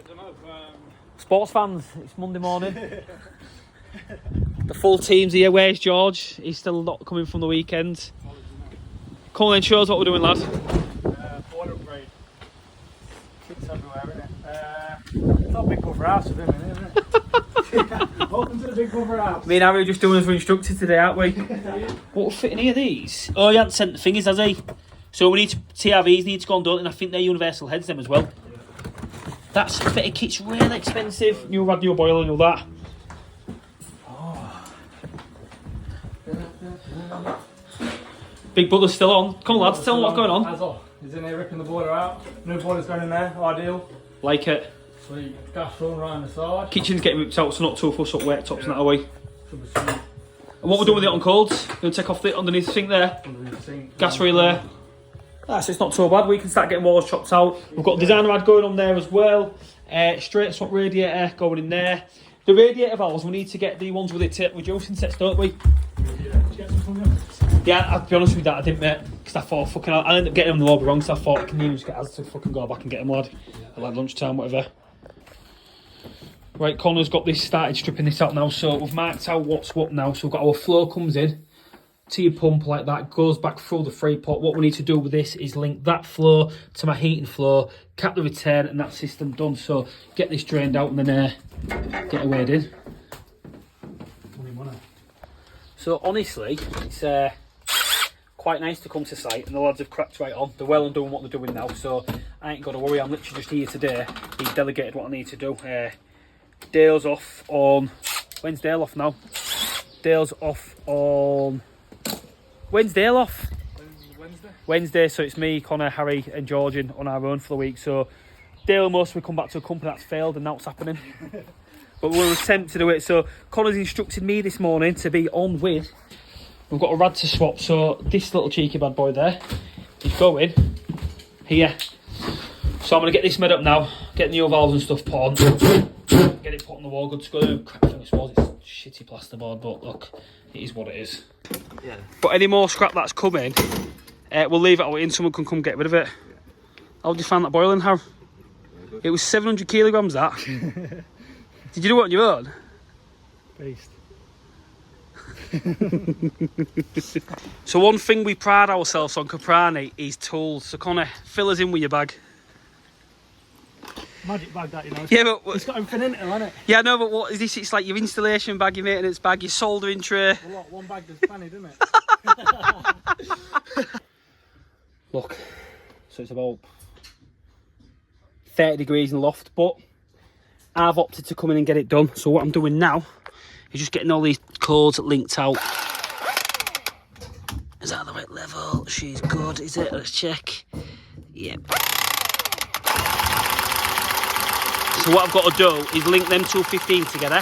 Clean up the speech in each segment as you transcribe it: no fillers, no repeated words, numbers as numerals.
don't know. Sports fans, it's Monday morning. The full team's here. Where's George? He's still not coming from the weekend. Come on then, show us what we're doing, lad. Boiler upgrade. Kits everywhere, innit? It's not a big cover house for them, isn't it? Welcome to the big cover house. Me and Harry are just doing as we're instructed today, aren't we? What will fit in here, these? Oh, he hasn't sent the thingies, has he? So we need to, TRVs need to go on, don't they? And I think they're universal heads, them as well. That's a bit of kit's really expensive. New radio boiler and all that. Oh. Big brother's still on. Come on, lads, tell them what's going on. As he's in here ripping the boiler out. New boiler's going in there, ideal. Like it. Sweet. Gas run right on the side. Kitchen's getting ripped out, so not too fuss up worktops and that, are we? Should be sweet. And what we're doing with it on colds? Going to take off the underneath the sink there. Underneath the sink. Gas relay. So it's not too bad. We can start getting walls chopped out. We've got designer ad going on there as well. Straight swap radiator going in there. The radiator valves, we need to get the ones with it reducing sets, don't we? Yeah, I'll be honest with you, that I didn't, mate. Because I thought, fucking, I ended up getting them the lobby wrong, so I thought I can even just get Az to fucking go back and get them, lad. At like lunchtime, whatever. Right, Connor's got this started stripping this out now, so we've marked out what's what now. So we've got our flow comes in to your pump like that, goes back through the free pot. What we need to do with this is link that flow to my heating flow, cap the return, and that system done. So get this drained out and then get it weighed in. So honestly, it's quite nice to come to site, and the lads have cracked right on. They're well and doing what they're doing now, so I ain't got to worry. I'm literally just here today. He's delegated what I need to do. Dale's off on... When's Dale off now? Dale's off on... When's Dale off? Wednesday, so it's me, Connor, Harry and Georgian on our own for the week. So Dale most we come back to a company that's failed and now it's happening. But we'll attempt to do it. So Connor's instructed me this morning to be on with... We've got a rad to swap, so this little cheeky bad boy there is going here. So I'm going to get this made up now, get the new valves and stuff put on, get it put on the wall, good to go. Crap thing this walls, it's shitty plasterboard, but look, it is what it is. Yeah. But any more scrap that's coming, we'll leave it out in, someone can come get rid of it. Yeah. How did you find that boiling, How? It was 700 kilograms, that. Did you do it on your own? Beast. So one thing we pride ourselves on Caprani is tools. So Connor, fill us in with your bag. Magic bag that, you know. Yeah, but it's got everything in it, hasn't it? Yeah, no, but what is this? It's like your installation bag, your maintenance bag, your soldering tray. Well, look, one bag does plenty, doesn't it? Look, so it's about 30 degrees in the loft, but I've opted to come in and get it done. So what I'm doing now is just getting all these cords linked out. Is that the right level? She's good, is it? Let's check. Yep. So what I've got to do is link them 215 together.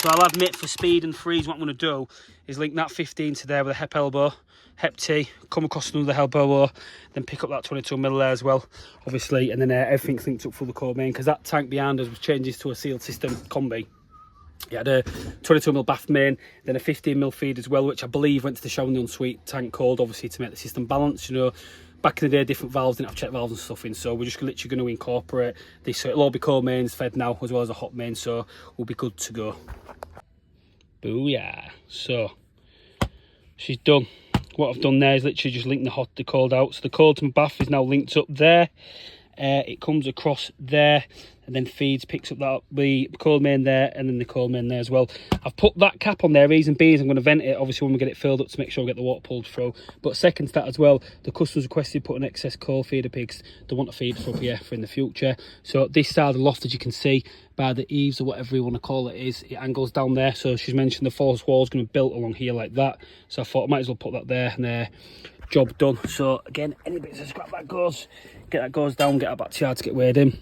So I'll admit for speed and freeze, what I'm going to do is link that 15 to there with a hep elbow, hep T, come across another hep elbow, then pick up that 22mm there as well, obviously, and then everything's linked up through the core main, because that tank behind us changes to a sealed system combi. It had a 22mm bath main, then a 15mm feed as well, which I believe went to the shower and the ensuite tank cold, obviously to make the system balance, you know. Back in the day, different valves didn't have check valves and stuff in, so we're just literally going to incorporate this. So it'll all be cold mains fed now, as well as a hot main, so we'll be good to go. Booyah. So she's done. What I've done there is literally just link the cold out. So the cold to my bath is now linked up there. It comes across there and then feeds, picks up that the cold main there and then the cold main there as well. I've put that cap on there, reason being is I'm going to vent it obviously when we get it filled up to make sure we get the water pulled through. But second to that as well, the customers requested put an excess cold feeder pigs. They want to feed for up here for in the future. So this side of the loft, as you can see by the eaves or whatever you want to call it, is it angles down there. So she's mentioned the false wall is going to be built along here like that. So I thought I might as well put that there and there. Job done. So again, any bits of scrap that goes, get that goes down, get that back to yard to get weighed in.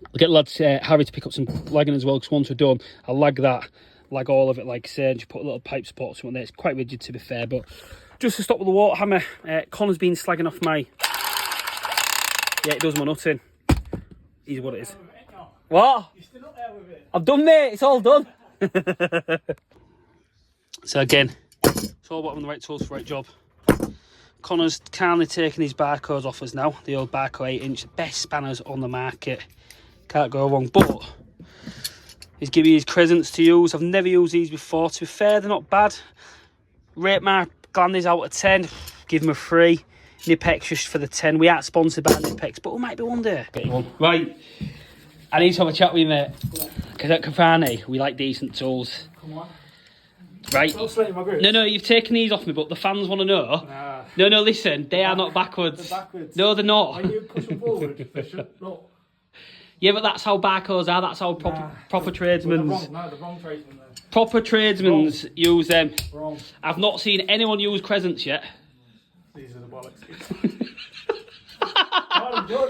I'll get lads Harry to pick up some lagging as well, because once we're done I'll lag all of it like I said, and just put a little pipe support or something there. It's quite rigid to be fair, but just to stop with the water hammer, Connor's been slagging off my, yeah, it does my nutting. Easy what it is. What? You're still up there with it? I've done, mate, it's all done. So again, it's all about having the right tools for the right job. Connor's kindly taking his barcodes off us now. The old Barco 8-inch, the best spanners on the market. Can't go wrong. But he's giving his crescents to use. I've never used these before. To be fair, they're not bad. Rate my Glandys out of 10. Give them a 3. Nipex just for the 10. We aren't sponsored by Nipex, but we might be one day. Get you one. Right. I need to have a chat with you, mate. Because at Cavani, we like decent tools. Come on. Right. No, you've taken these off me, but the fans want to know. Nah. No, listen, they are not backwards. They're backwards. No, they're not. When you push them forward, they should look. Yeah, but that's how barcodes are. That's how proper tradesmen. Well, the wrong tradesmen then. Proper tradesmen use them. Wrong. I've not seen anyone use crescents yet. These are the bollocks. Oh,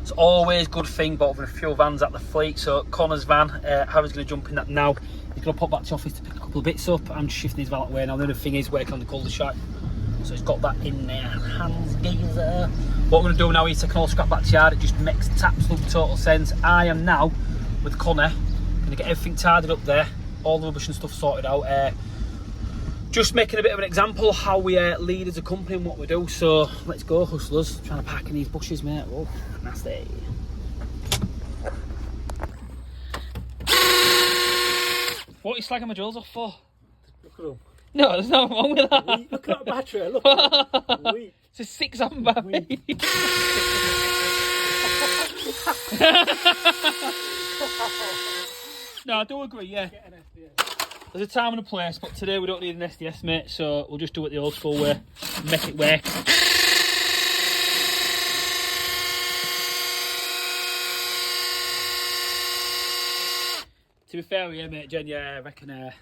It's always a good thing, but with a few vans at the fleet. So Connor's van, Harry's going to jump in that now. He's going to pop back to the office to pick a couple of bits up. I'm shifting his van away now. The other thing is working on the cul-de-sac. So he's got that in there. Hands geezer. What I'm going to do now is take an all scrap back to yard. It just makes absolute total sense. I am now with Connor going to get everything tidied up there. All the rubbish and stuff sorted out. Just making a bit of an example of how we lead as a company and what we do. So let's go, hustlers. Trying to pack in these bushes, mate. Whoa, nasty. What are you slagging my drills off for? look at them. No, there's nothing wrong with that. Look at that battery. Look at it. It's a 6 amp battery. No, I do agree, yeah. There's a time and a place, but today we don't need an SDS, mate, so we'll just do it the old school way, make it work. To be fair with you, mate, Jen, yeah, I reckon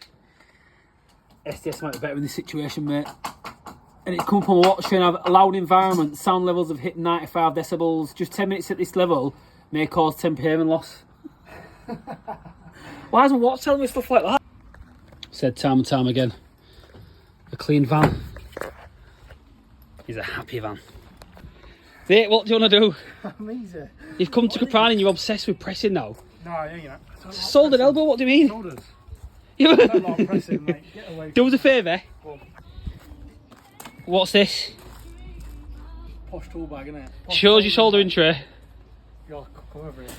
SDS might be better in this situation, mate. And it's come from watching a loud environment, sound levels have hit 95 decibels. Just 10 minutes at this level may cause 10 payment loss. Why isn't Watts telling me stuff like that? Said time and time again, a clean van is a happy van. Mate, what do you want to do? Amazing. You've come to Capran and you're obsessed with pressing now. No, I ain't. Soldered elbow, what do you mean? Shoulders. I don't like pressing, mate. Get away. Do us a favour. Go on. What's this? Posh tool bag, innit? Shows your soldering tray. Yo, come over here.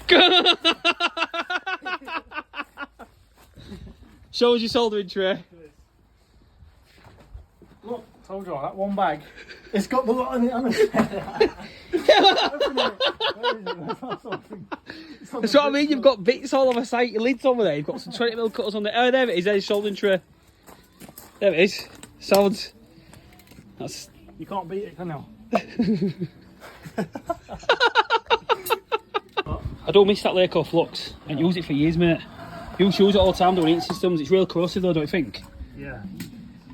Shows your soldering tray. Look, told you that one bag. It's got the lot on it, hasn't it? That's what I mean, you've got bits all over site, your lid's over there, you've got some 20mm cutters on there. Oh, there it is, there's your soldering tray. There it is. Sounds. That's... You can't beat it, can you? I don't miss that Laco Flux. I ain't used it for years, mate. You use it all the time doing heating systems. It's real corrosive though, don't you think? Yeah.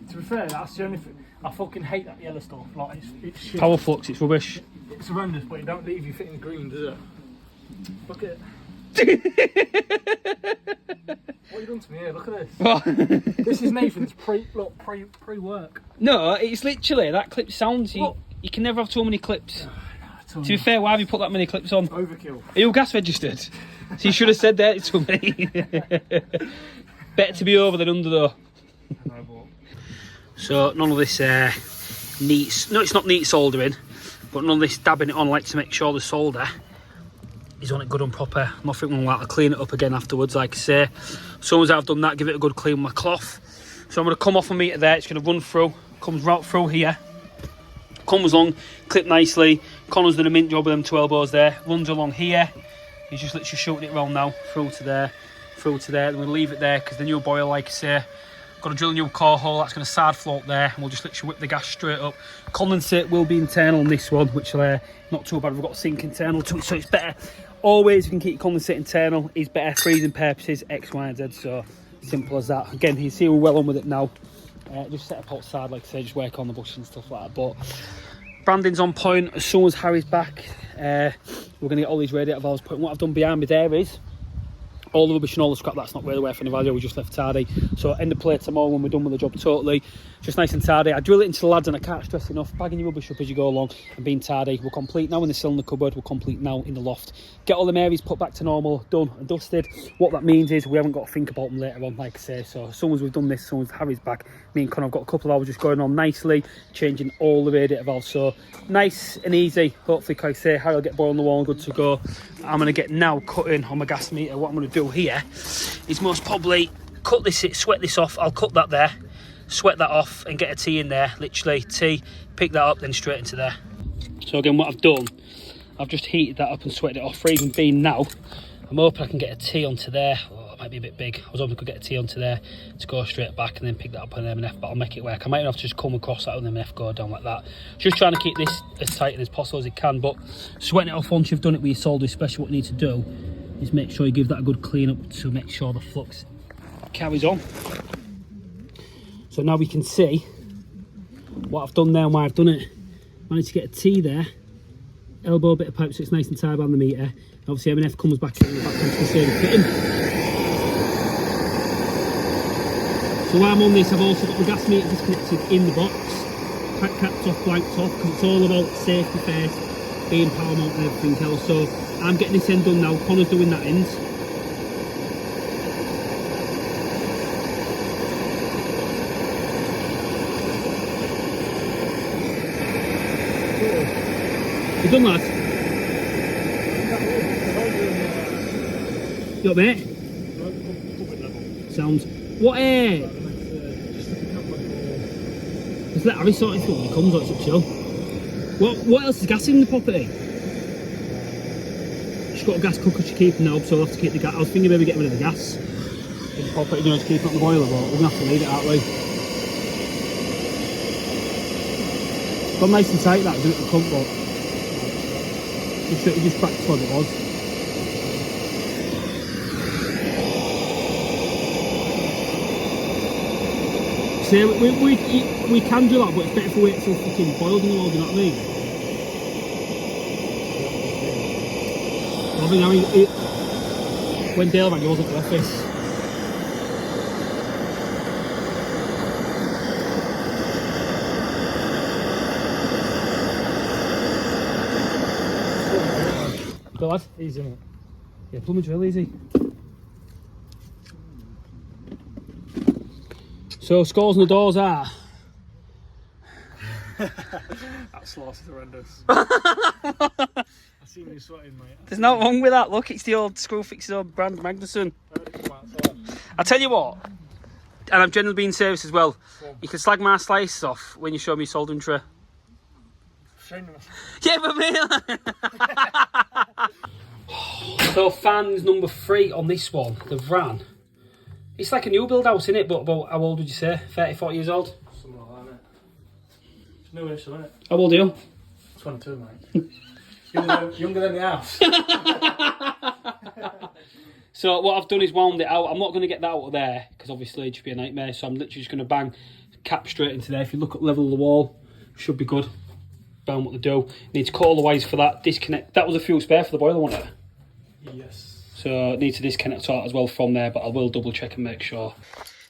To be fair, that's the only thing. I fucking hate that yellow stuff. Like, it's shit. Power Flux, it's rubbish. It's horrendous, but it don't leave you fitting green, does it? Look at it. What have you done to me here? Look at this. This is Nathan's pre-work. No, it's literally, that clip sounds, you can never have too many clips. To be fair, why have you put that many clips on? Overkill. Are you gas registered? So you should have said that to me. Better to be over than under though. So none of this neat, no it's not neat soldering, but none of this dabbing it on. I like to make sure the solder is on it good and proper. Nothing wrong with that. I'll clean it up again afterwards, like I say. As soon as I've done that, give it a good clean with my cloth. So I'm going to come off a meter there, it's going to run through, comes right through here. Comes along, clip nicely. Connor's done a mint job with them 2 elbows there. Runs along here. He's just literally shooting it round now. Through to there, through to there. Then we'll leave it there because the new boiler, like I say, got to drill a new core hole. That's going to side float there. And we'll just literally whip the gas straight up. Condensate will be internal on this one, which not too bad. We've got a sink internal to it, so it's better. Always, you can keep condensate internal. It's better freezing purposes, X, Y, and Z. So simple as that. Again, you see we're well on with it now. Just set up outside, like I say, just work on the bushes and stuff like that. But branding's on point. As soon as Harry's back, we're going to get all these radiator valves put in. What I've done behind me there is all the rubbish and all the scrap that's not really worth any value, we just left tidy. So end of play tomorrow when we're done with the job totally. just nice and tidy. I drill it into the lads and I can't stress enough, bagging your rubbish up as you go along and being tidy. We're complete now in the cylinder cupboard, we're complete now in the loft. Get all the areas put back to normal, done and dusted. What that means is we haven't got to think about them later on, like I say. So as soon as we've done this, as soon as Harry's back, me and Connor have got a couple of hours just going on nicely, changing all the radiator valves. So nice and easy. Hopefully, like I say, Harry will get boil on the wall, good to go. I'm going to get now cutting on my gas meter. What I'm going to do here is most probably cut this, sweat this off. I'll cut that there, sweat that off and get a T in there, literally T, pick that up, then straight into there. So again, what I've done, I've just heated that up and sweated it off. For even being now, I'm hoping I can get a T onto there. Oh, it might be a bit big. I was hoping I could get a T onto there to go straight back and then pick that up on an M&F, but I'll make it work. I might have to just come across that on the M&F, go down like that. Just trying to keep this as tight as possible as it can, but sweating it off once you've done it with your solder, especially what you need to do is make sure you give that a good clean up to make sure the flux carries on. So now we can see what I've done there and why I've done it. Managed to get a T there, elbow a bit of pipe so it's nice and tight on the meter. Obviously M&F comes back in the back onto the same fitting. So while I'm on this, I've also got the gas meter disconnected in the box, capped off, blanked off, because it's all about safety first, being paramount and everything else. So I'm getting this end done now, Connor's doing that end. You done that? You up, mate? Sounds. What just let Harry sort it when he comes, or it's up to you. What else is gas in the property? She's got a gas cooker she's keeping now, so I'll have to keep the gas. I was thinking maybe getting rid of the gas in the property, you know, to keep it on the boiler, but we're gonna have to leave it that way. Gone nice and tight that, do it the pump, but just back to what it was. So we can do that, but it's better if we wait till fucking boiled and all, do you know what I mean? I mean, when Dale rang, he wasn't at the office. Go lad. Easy, mate. Yeah, plumbing's real easy. So scores on the doors are. That sauce is horrendous. I seen you sweating, mate. There's nothing wrong with that. Look, it's the old Screwfix's old brand Magnuson. I tell you what, and I'm generally being serious as well. You can slag my slices off when you show me soldering tray. Yeah, but me. So fans number 3 on this one, the Vran. It's like a new build house, innit? But about, how old would you say? 30, 40 years old? Something like that, mate. It's newish, isn't it? How old are you? 22, mate. younger than the house. So what I've done is wound it out. I'm not going to get that out of there because obviously it'd just be a nightmare. So I'm literally just going to bang cap straight into there. If you look at the level of the wall, should be good. Bang what to do. Need to cut all the wires for that. Disconnect. That was a fuel spare for the boiler, wasn't it? Yes. So need to disconnect that as well from there, but I will double check and make sure.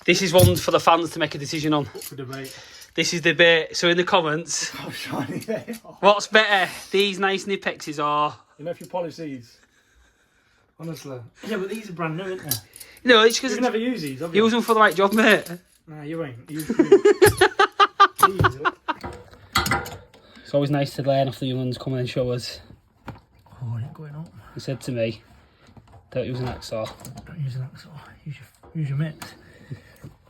This is one for the fans to make a decision on. For debate. This is debate. So in the comments, How shiny they are. what's better? These nice Nipexes or... You know if you polish these? Honestly. Yeah, but these are brand new, aren't they? No, it's because... You've never used these, have you? Use them for the right job, mate. Nah, you ain't. Use It's always nice to learn off the young ones coming and show us. Oh, it ain't going up. He said to me, don't use an hacksaw. Don't use an hacksaw. Use your mitts.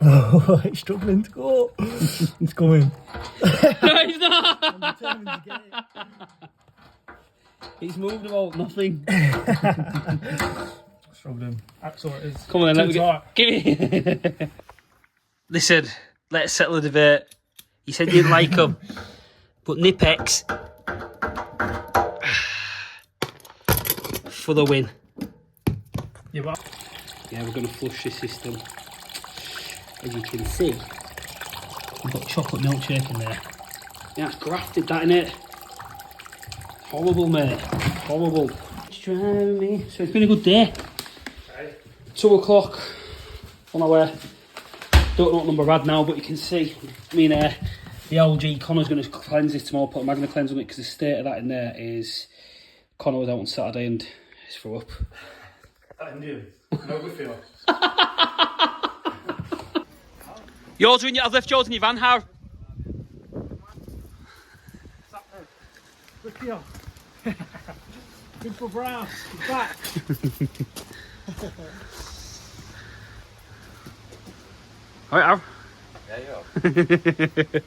Oh, it's struggling to go. It's coming. No, he's not. I'm determined to get it. He's moved about nothing. Struggling. Hacksaw it is. Come on then, let me tight. Give me. Listen, let's settle the debate. You said you didn't like them, but Nipex for the win. Yeah, but Yeah, we're going to flush this system. As you can see, we've got chocolate milkshake in there. Yeah, it's grafted, that, innit? Horrible, mate. Horrible. It's driving me. So it's been a good day. 2 o'clock on our way. Don't know what number I've had now, but you can see, I mean, the LG Connor's going to cleanse this tomorrow, put a Magna cleanse on it, because the state of that in there is, Connor was out on Saturday and he's threw up. That Indian, how we feel? I've left yours in your van, Har. Good deal. Good for Brown. He's back. Alright, Har. Yeah, yeah.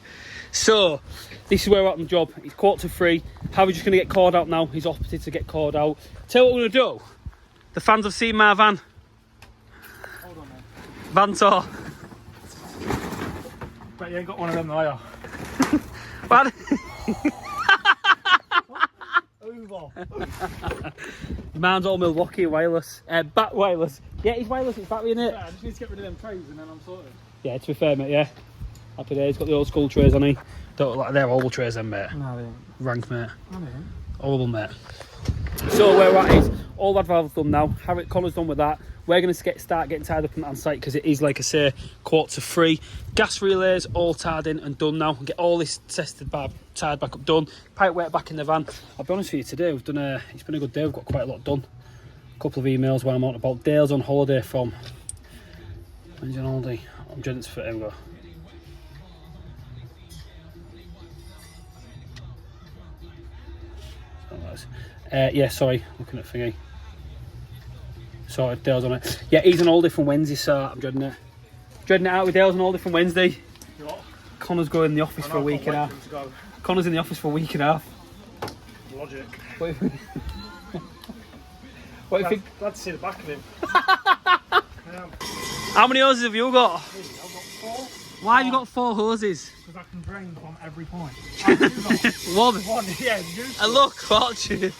So, this is where we're at on the job. He's quarter to 3. Harry's just going to get called out now. He's opted to get called out. Tell you what we're going to do. The fans have seen my van. Hold on, man. Van tour. Bet you ain't got one of them, though, are Van. you? Mine's all Milwaukee wireless. Back wireless. Yeah, it's wireless. It's battery in it. Yeah, I just need to get rid of them trays and then I'm sorted. Yeah, to be fair, mate, yeah. Happy days. Got the old school trays on here. Don't look like they're old trays then, mate. No, they ain't. Rank, mate. No, they ain't. Horrible, mate. So where we're at is all that valve's done now. Harriet Connor's done with that. We're going to start getting tied up on site because it is, like I say, quarter to 3. Gas relays all tied in and done now. Get all this tested, tied back up, done. Pipe work back in the van. I'll be honest with you, today we've done it's been a good day. We've got quite a lot done. A couple of emails when I'm out about. Dale's on holiday from. When's he on holiday? I'm dreading to fit him. Go. Yeah, sorry, looking at thingy. Sorry, Dale's on it. Yeah, he's on holiday from Wednesday, so I'm dreading it. Dreading it out with Dale's on holiday from Wednesday. What? Connor's going in the office for a week and a half. Connor's in the office for a week and a half. Logic. What do you think? Glad to see the back of him. How many hoses have you got? I've got 4. Why have you got 4 hoses? Because I can drain from every point. One. One, yeah, you. And look, watch it.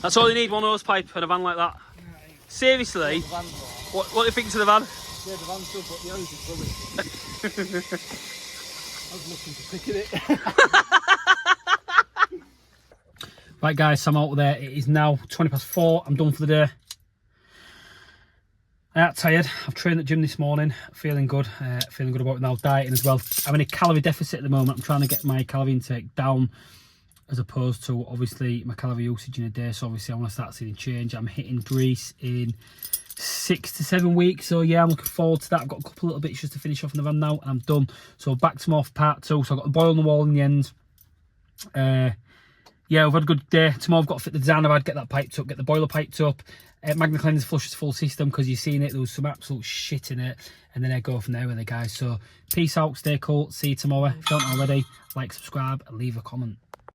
That's all you need, one hose pipe and a van like that. Seriously, what do you think to the van? Yeah, the van's good, but the hose is rubbish. I was looking to pick it. Right guys, so I'm out there. It is now 4:20. I'm done for the day. I'm tired. I've trained at gym this morning. Feeling good. Feeling good about it now. Dieting as well. I'm in a calorie deficit at the moment. I'm trying to get my calorie intake down, as opposed to obviously my calorie usage in a day. So obviously I want to start seeing a change. I'm hitting Greece in 6 to 7 weeks. So yeah, I'm looking forward to that. I've got a couple little bits just to finish off in the van now and I'm done. So back to more for part 2. So I've got the boil on the wall in the end. Yeah, we've had a good day. Tomorrow I've got to fit the design I've had, get that piped up, get the boiler piped up. Magna Cleanse flushes full system because you've seen it. There was some absolute shit in it. And then I go from there with it, guys. So peace out, stay cool. See you tomorrow. If you don't already, like, subscribe and leave a comment.